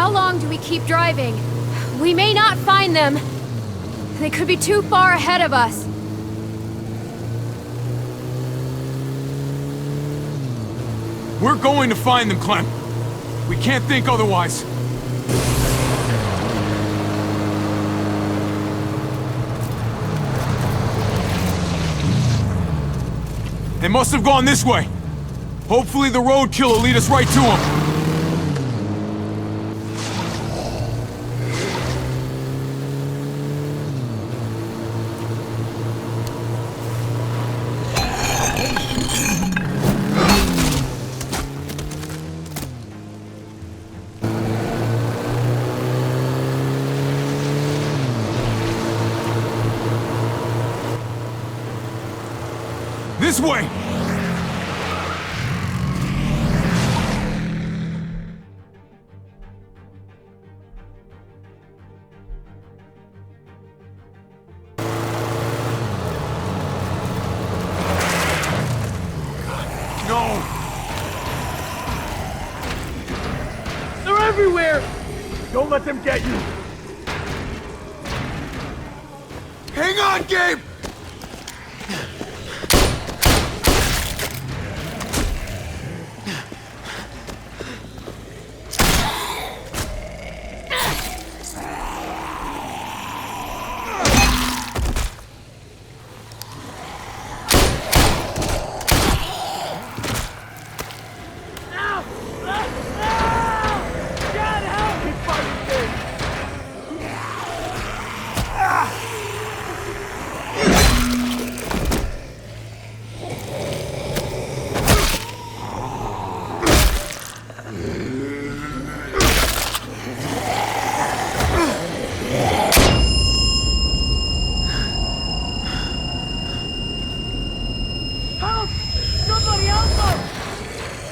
How long do we keep driving? We may not find them. They could be too far ahead of us. We're going to find them, Clem. We can't think otherwise. They must have gone this way. Hopefully the roadkill will lead us right to them. This way! No! They're everywhere! Don't let them get you! Hang on, Gabe!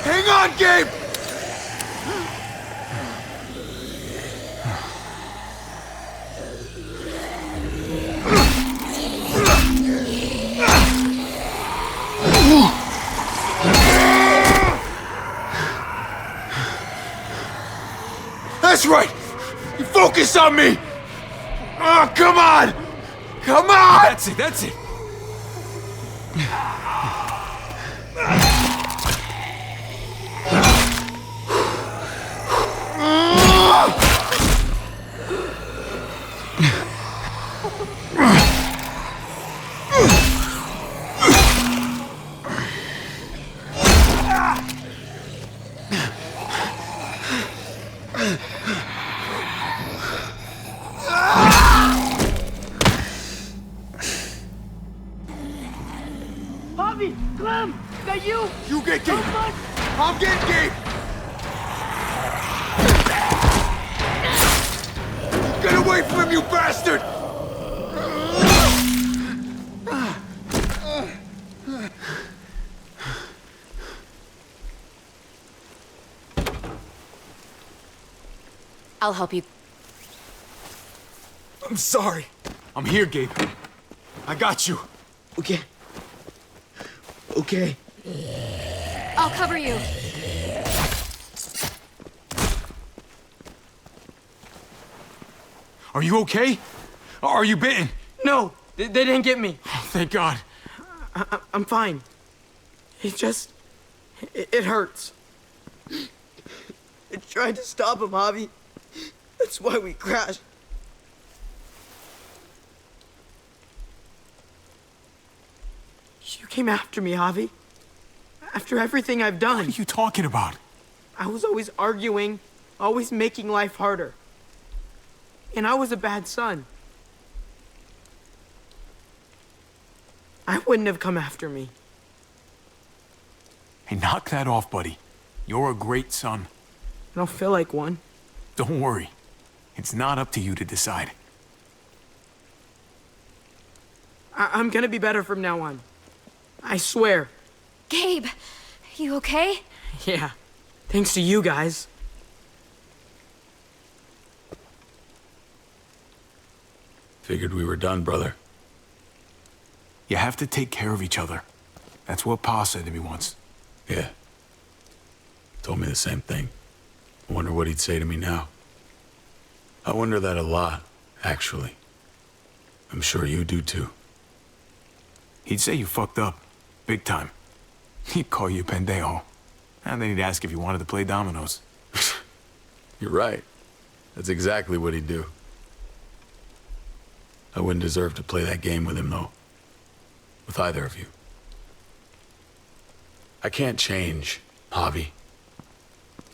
Hang on, Gabe! That's right! You focus on me! Oh, come on! Come on! That's it, that's it! Javi! Clem! Is that you? You get Gabe! I'm getting Gabe! Get away from him, you bastard! I'll help you. I'm sorry. I'm here, Gabe. I got you. Okay. Okay. I'll cover you. Are you okay? Are you bitten? No, they didn't get me. Oh, thank God. I'm fine. It just... It hurts. I tried to stop him, Javi. That's why we crashed. You came after me, Javi. After everything I've done. What are you talking about? I was always arguing, always making life harder. And I was a bad son. I wouldn't have come after me. Hey, knock that off, buddy. You're a great son. I don't feel like one. Don't worry. It's not up to you to decide. I'm gonna be better from now on. I swear. Gabe, you okay? Yeah. Thanks to you guys. Figured we were done, brother. You have to take care of each other. That's what Pa said to me once. Yeah. Told me the same thing. I wonder what he'd say to me now. I wonder that a lot, actually. I'm sure you do too. He'd say you fucked up. Big time. He'd call you pendejo. And then he'd ask if you wanted to play dominoes. You're right. That's exactly what he'd do. I wouldn't deserve to play that game with him, though. With either of you. I can't change, Javi.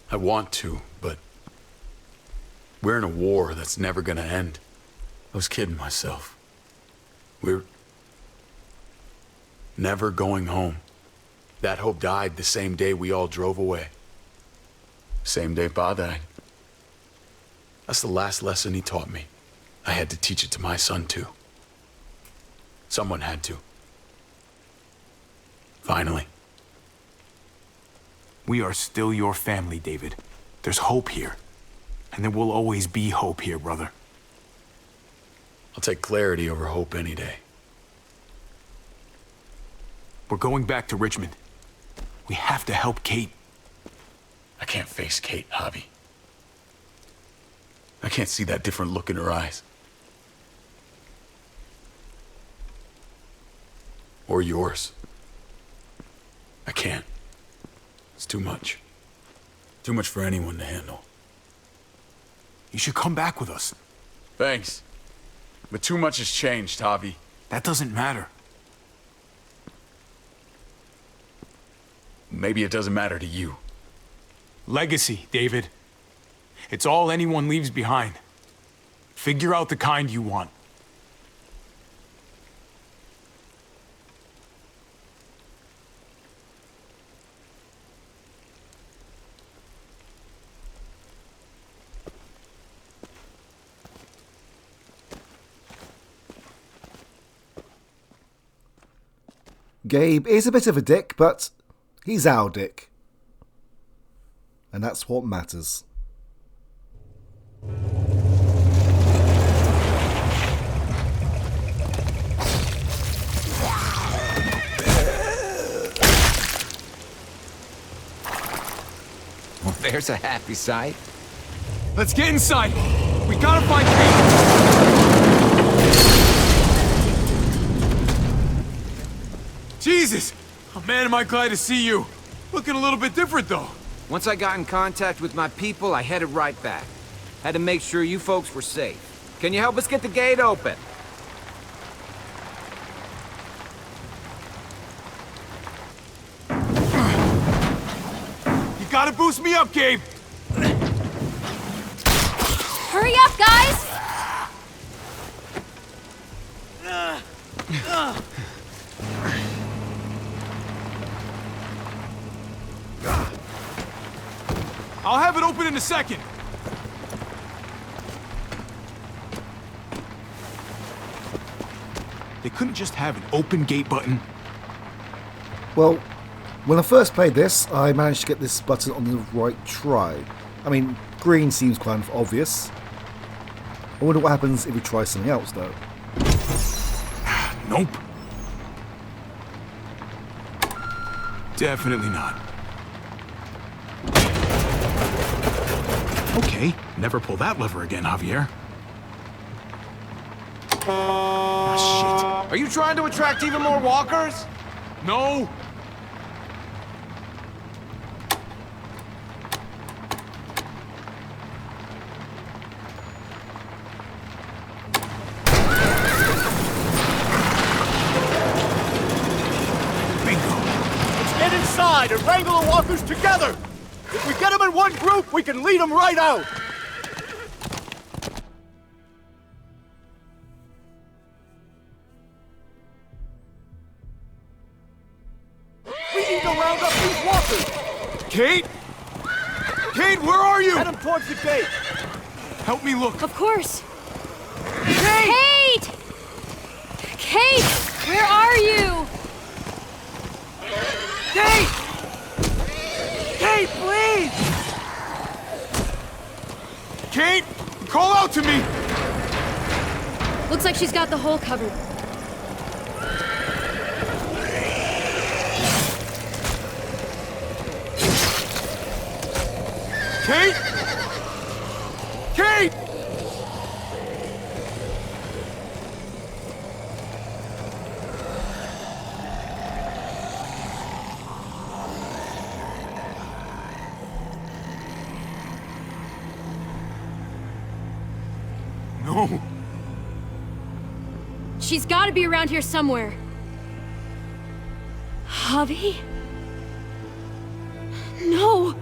I want to, but we're in a war that's never gonna end. I was kidding myself. We're never going home. That hope died the same day we all drove away. Same day Pa died. That's the last lesson he taught me. I had to teach it to my son, too. Someone had to. Finally. We are still your family, David. There's hope here. And there will always be hope here, brother. I'll take clarity over hope any day. We're going back to Richmond. We have to help Kate. I can't face Kate, Javi. I can't see that different look in her eyes. Or yours. I can't. It's too much. Too much for anyone to handle. You should come back with us. Thanks. But too much has changed, Javi. That doesn't matter. Maybe it doesn't matter to you. Legacy, David. It's all anyone leaves behind. Figure out the kind you want. Gabe is a bit of a dick, but he's our dick. And that's what matters. Well, there's a happy sight. Let's get inside. We gotta find Kate. Jesus! Oh, man, am I glad to see you. Looking a little bit different, though. Once I got in contact with my people, I headed right back. Had to make sure you folks were safe. Can you help us get the gate open? You gotta boost me up, Gabe. Hurry up, guys! I'll have it open in a second. They couldn't just have an open gate button. Well, when I first played this, I managed to get this button on the right try. I mean, green seems kind of obvious. I wonder what happens if we try something else, though. Nope. Definitely not. Okay, never pull that lever again, Javier. Ah, Are you trying to attract even more walkers? shit. No! Let's get inside and wrangle the walkers together! If we get them in one group, we can lead them right out! We need to round up these walkers! Kate? Kate, where are you? Head them towards the gate! Help me look. Of course. Kate! Kate! Kate! Where are you? Kate! Kate, please! Kate, call out to me! Looks like she's got the hole covered. Kate? Kate! No. She's gotta be around here somewhere. Javi? No!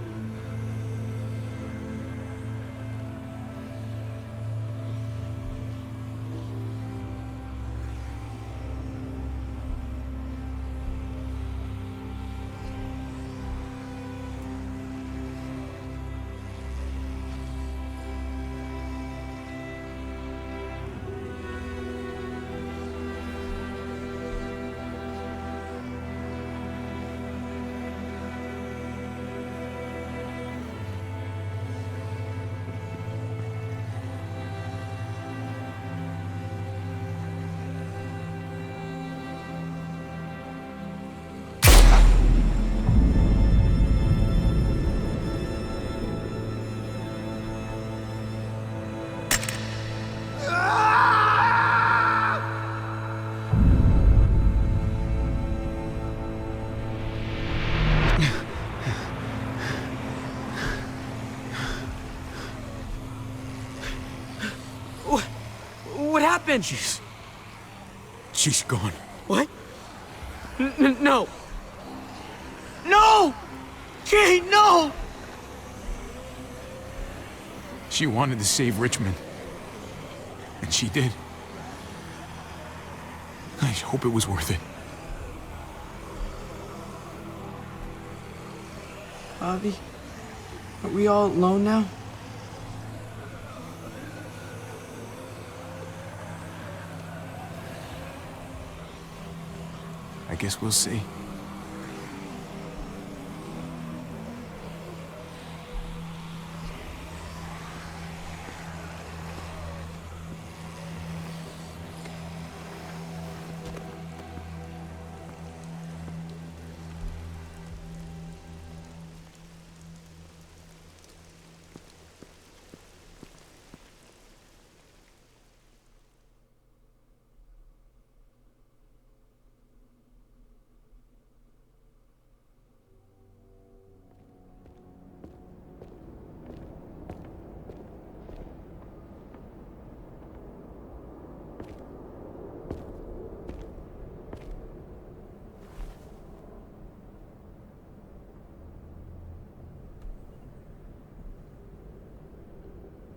What happened? She's gone. What? No. No! Kate, no! She wanted to save Richmond. And she did. I hope it was worth it. Javi, are we all alone now? I guess we'll see.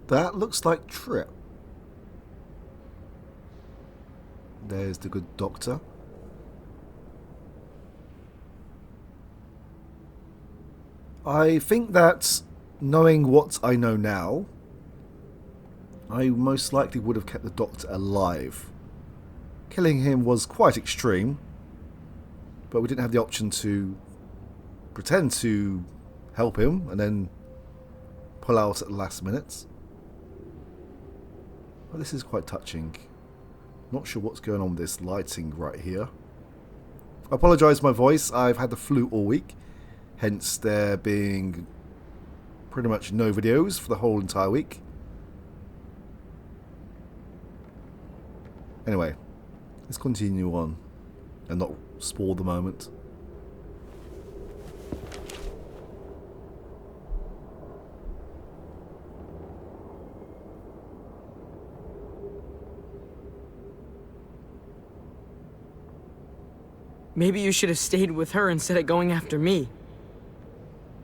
That looks like Trip. There's the good doctor. I think that, knowing what I know now, I most likely would have kept the doctor alive. Killing him was quite extreme, but we didn't have the option to pretend to help him and then pull out at the last minute. Well, this is quite touching. Not sure what's going on with this lighting right here. I apologise for my voice. I've had the flu all week, hence there being pretty much no videos for the whole entire week. Anyway, let's continue on and not spoil the moment. Maybe you should have stayed with her instead of going after me.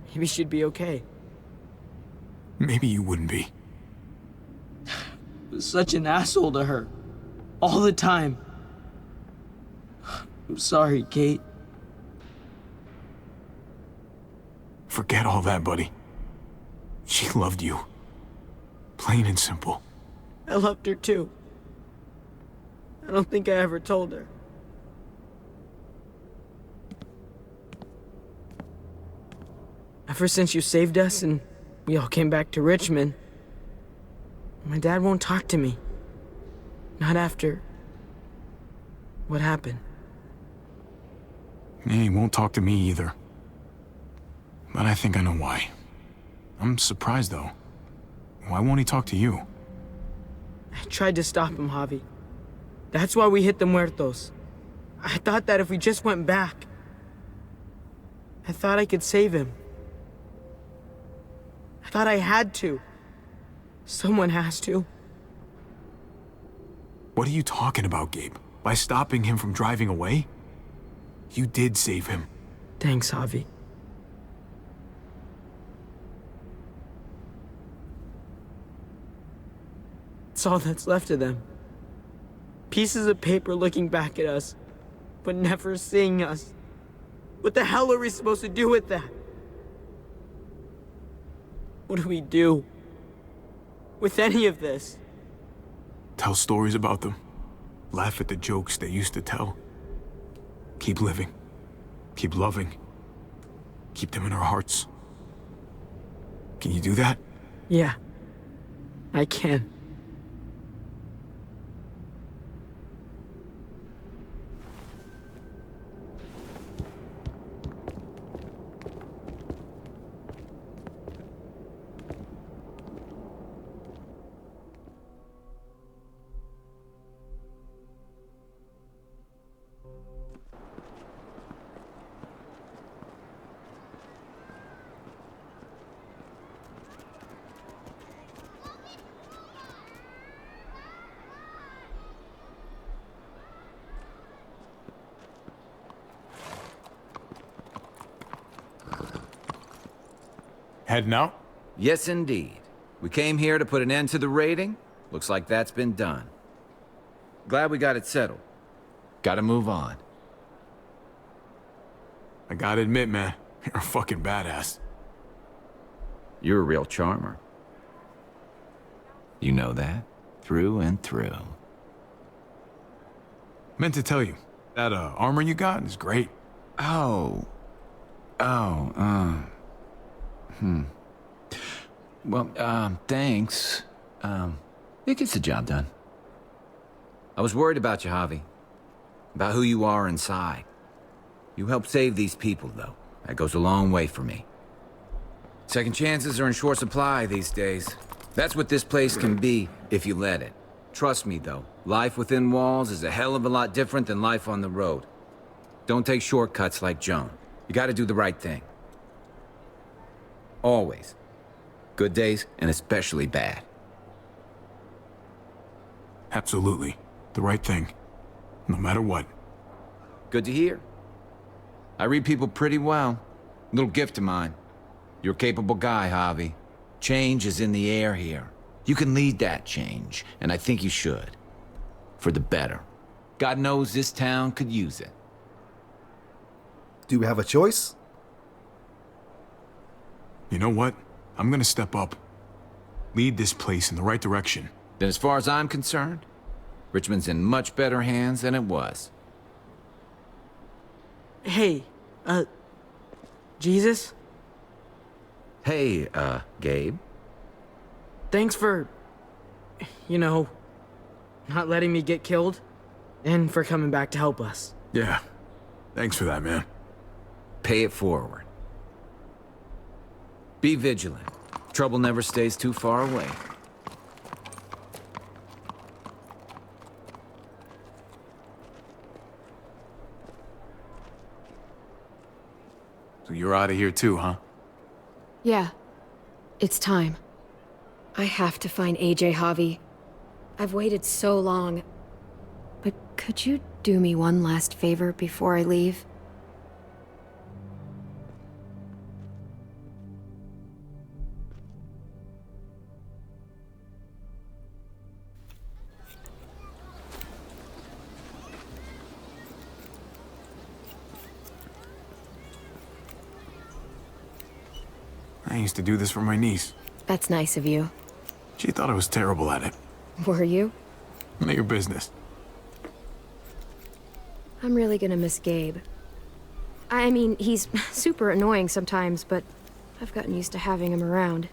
Maybe she'd be okay. Maybe you wouldn't be. I was such an asshole to her. All the time. I'm sorry, Kate. Forget all that, buddy. She loved you. Plain and simple. I loved her too. I don't think I ever told her. Ever since you saved us and we all came back to Richmond, my dad won't talk to me. Not after what happened. Yeah, he won't talk to me either. But I think I know why. I'm surprised, though. Why won't he talk to you? I tried to stop him, Javi. That's why we hit the muertos. I thought that if we just went back, I thought I could save him. I thought I had to. Someone has to. What are you talking about, Gabe? By stopping him from driving away? You did save him. Thanks, Javi. It's all that's left of them. Pieces of paper looking back at us, but never seeing us. What the hell are we supposed to do with that? What do we do with any of this? Tell stories about them. Laugh at the jokes they used to tell. Keep living. Keep loving. Keep them in our hearts. Can you do that? Yeah, I can. Heading out? Yes, indeed. We came here to put an end to the raiding. Looks like that's been done. Glad we got it settled. Gotta move on. I gotta admit, man, you're a fucking badass. You're a real charmer. You know that? Through and through. Meant to tell you, that armor you got is great. Oh. Well, thanks. It gets the job done. I was worried about you, Javi. About who you are inside. You helped save these people, though. That goes a long way for me. Second chances are in short supply these days. That's what this place can be, if you let it. Trust me, though. Life within walls is a hell of a lot different than life on the road. Don't take shortcuts like Joan. You gotta do the right thing. Always. Good days, and especially bad. Absolutely. The right thing. No matter what. Good to hear. I read people pretty well. Little gift of mine. You're a capable guy, Javi. Change is in the air here. You can lead that change, and I think you should. For the better. God knows this town could use it. Do we have a choice? You know what? I'm gonna step up. Lead this place in the right direction. Then as far as I'm concerned, Richmond's in much better hands than it was. Hey, Jesus? Hey, Gabe. Thanks for, not letting me get killed, and for coming back to help us. Yeah. Thanks for that, man. Pay it forward. Be vigilant. Trouble never stays too far away. So you're out of here too, huh? Yeah. It's time. I have to find AJ, Javi. I've waited so long. But could you do me one last favor before I leave? I used to do this for my niece. That's nice of you. She thought I was terrible at it. Were you? None of your business. I'm really gonna miss Gabe. I mean, he's super annoying sometimes, but I've gotten used to having him around.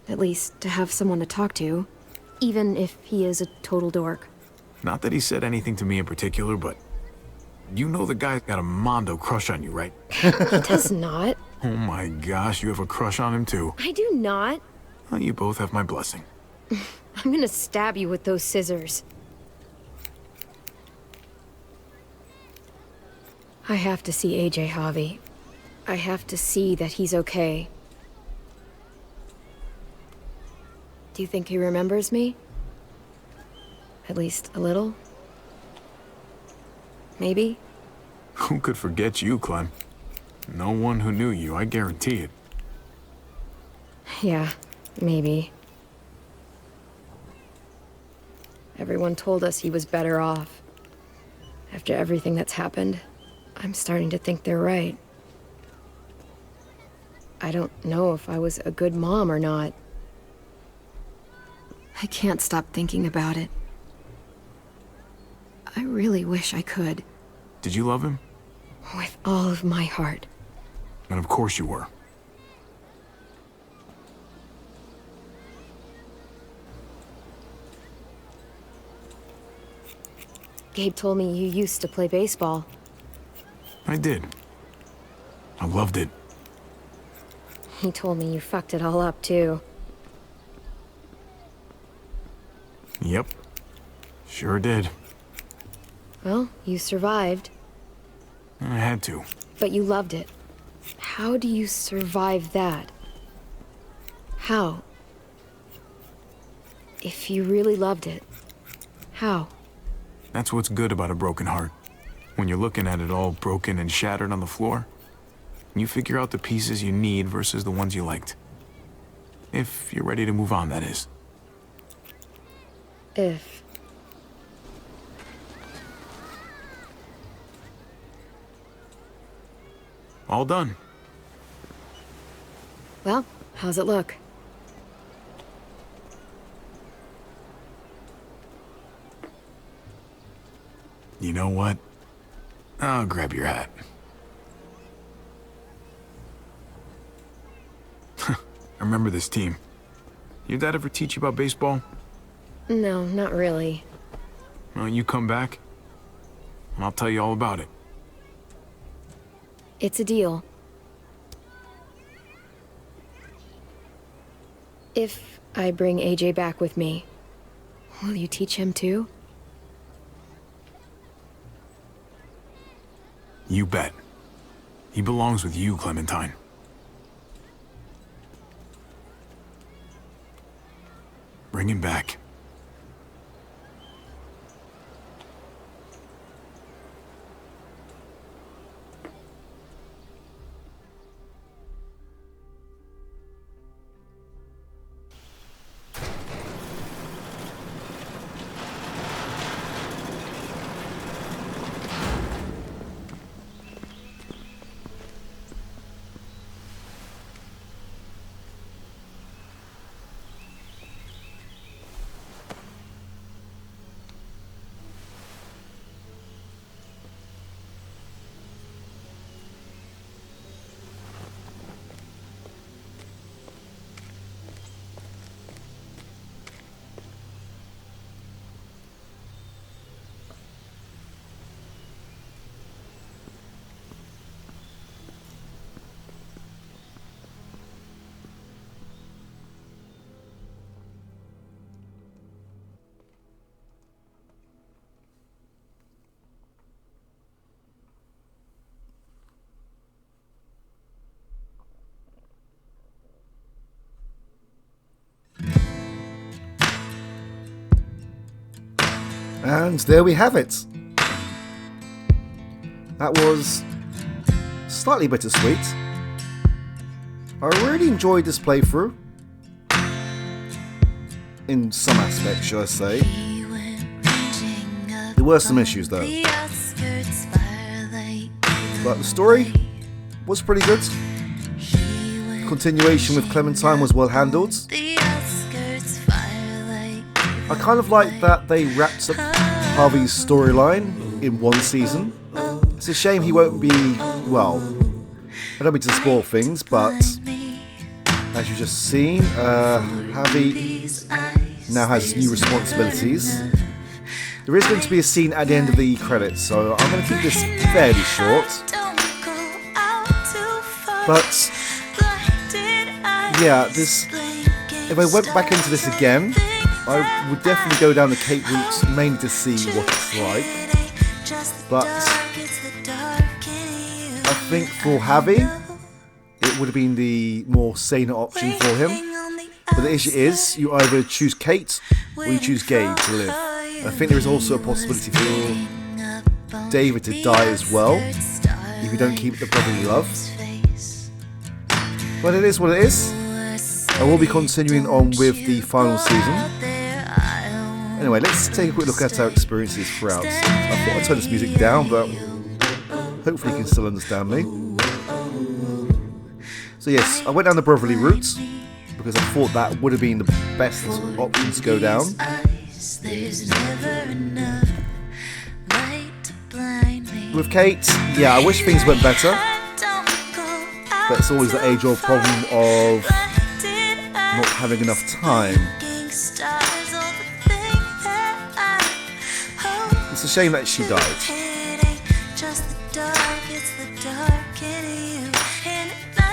At least, to have someone to talk to, even if he is a total dork. Not that he said anything to me in particular, but... You know the guy's got a Mondo crush on you, right? He does not. Oh my gosh, you have a crush on him too. I do not. Well, you both have my blessing. I'm gonna stab you with those scissors. I have to see AJ, Javi. I have to see that he's okay. Do you think he remembers me? At least a little? Maybe? Who could forget you, Clem? No one who knew you, I guarantee it. Yeah, maybe. Everyone told us he was better off. After everything that's happened, I'm starting to think they're right. I don't know if I was a good mom or not. I can't stop thinking about it. I really wish I could. Did you love him? With all of my heart. And of course you were. Gabe told me you used to play baseball. I did. I loved it. He told me you fucked it all up, too. Yep. Sure did. Well, you survived. I had to. But you loved it. How do you survive that? How? If you really loved it, how? That's what's good about a broken heart. When you're looking at it all broken and shattered on the floor, you figure out the pieces you need versus the ones you liked. If you're ready to move on, that is. If. All done. Well, how's it look? You know what? I'll grab your hat. I remember this team. Your dad ever teach you about baseball? No, not really. Well, you come back, and I'll tell you all about it. It's a deal. If I bring AJ back with me, will you teach him too? You bet. He belongs with you, Clementine. Bring him back. And there we have it. That was slightly bittersweet. I really enjoyed this playthrough. In some aspects, should I say. There were some issues though. But the story was pretty good. The continuation with Clementine was well handled. I kind of like that they wrapped up Harvey's storyline in one season. It's a shame he won't be, well, I don't mean to spoil things, but as you've just seen, Harvey now has new responsibilities. There is going to be a scene at the end of the credits, so I'm going to keep this fairly short. But, yeah, if I went back into this again, I would definitely go down the Cape route mainly to see what it's like. But I think for Harvey, it would have been the more saner option for him. But the issue is, you either choose Kate or you choose Gabe to live. I think there is also a possibility for David to die as well if you don't keep the brotherly love. But it is what it is. I will be continuing on with the final season. Anyway, let's take a quick look at our experiences throughout. I thought I'd turn this music down, but hopefully you can still understand me. So yes, I went down the brotherly route because I thought that would have been the best option to go down. With Kate, yeah, I wish things went better, but it's always the age-old problem of not having enough time. It's a shame that she died.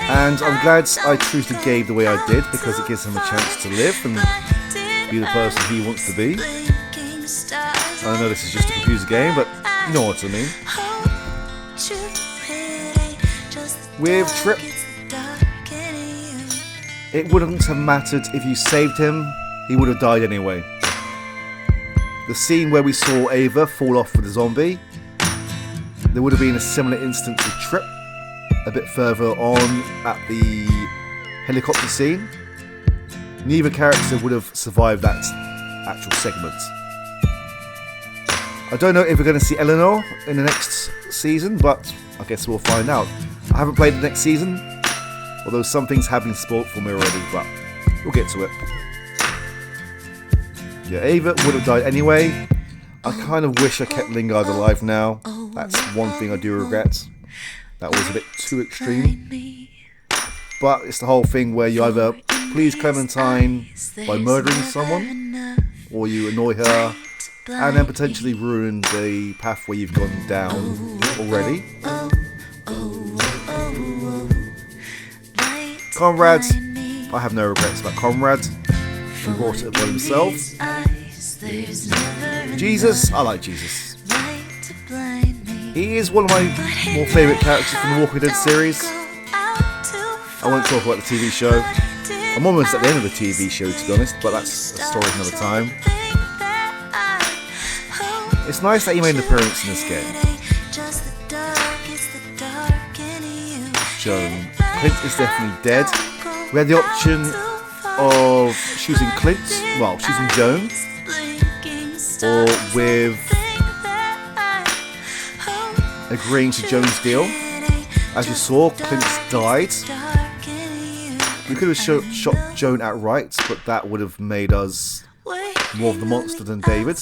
And I'm glad I treated Gabe the way I did, because it gives him a chance to live and be the person he wants to be. I know this is just a computer game, but you know what I mean. With Trip, it wouldn't have mattered if you saved him, he would have died anyway. The scene where we saw Ava fall off with the zombie, there would have been a similar instance with Trip a bit further on at the helicopter scene. Neither character would have survived that actual segment. I don't know if we're going to see Eleanor in the next season, but I guess we'll find out. I haven't played the next season, although some things have been spoiled for me already, but we'll get to it. Yeah, Ava would have died anyway. I kind of wish I kept Lingard alive now. That's one thing I do regret. That was a bit too extreme. But it's the whole thing where you either please Clementine by murdering someone, or you annoy her and then potentially ruin the pathway you've gone down already. Conrad, I have no regrets about Conrad. He brought it upon himself. Jesus, I like Jesus. He is one of my more favourite characters from the Walking Dead series. I won't talk about the TV show. I'm almost at the end of the TV show, to be honest, but that's a story another time. It's nice that he made an appearance in this game. Joan. Clint is definitely dead. We had the option of choosing Clint, well, choosing Joan, or with agreeing to Joan's deal. As you saw, Clint died. We could have shot Joan outright, but that would have made us more of the monster than David.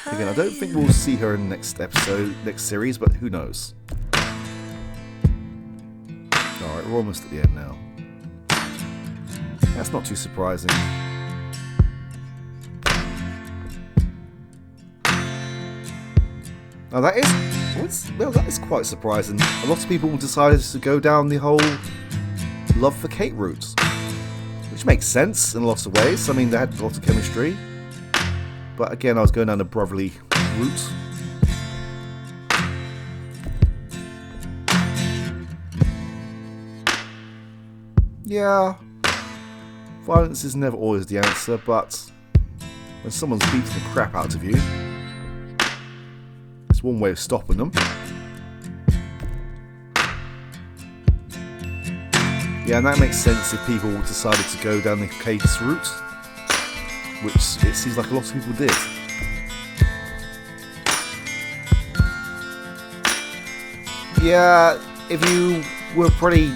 Again, I don't think we'll see her in the next episode, next series, but who knows. Alright, we're almost at the end now. That's not too surprising. Now that is quite surprising. A lot of people decided to go down the whole love for Kate route, which makes sense in lots of ways. I mean, they had a lot of chemistry, but again, I was going down the brotherly route. Yeah, violence is never always the answer, but when someone's beating the crap out of you, it's one way of stopping them. Yeah, and that makes sense if people decided to go down the Kate's route, which it seems like a lot of people did. Yeah, if you were pretty,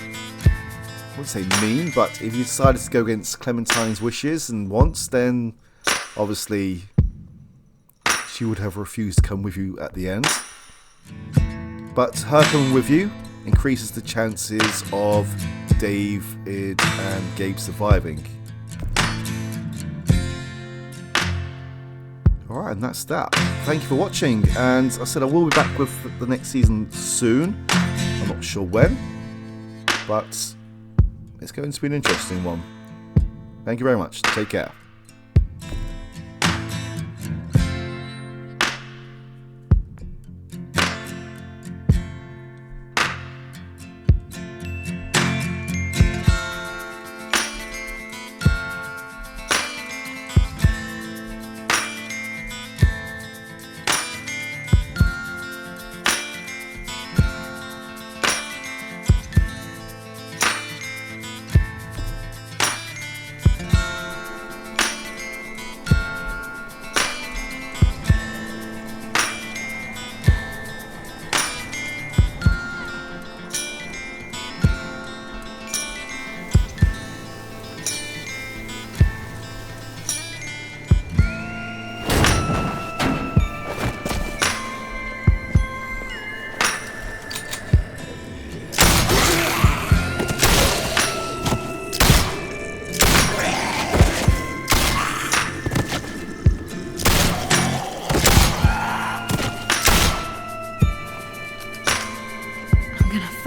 I wouldn't say mean, but if you decided to go against Clementine's wishes and wants, then obviously she would have refused to come with you at the end. But her coming with you increases the chances of David and Gabe surviving. Alright, and that's that. Thank you for watching, and I said I will be back with the next season soon. I'm not sure when, but it's going to be an interesting one. Thank you very much. Take care.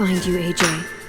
find you, AJ.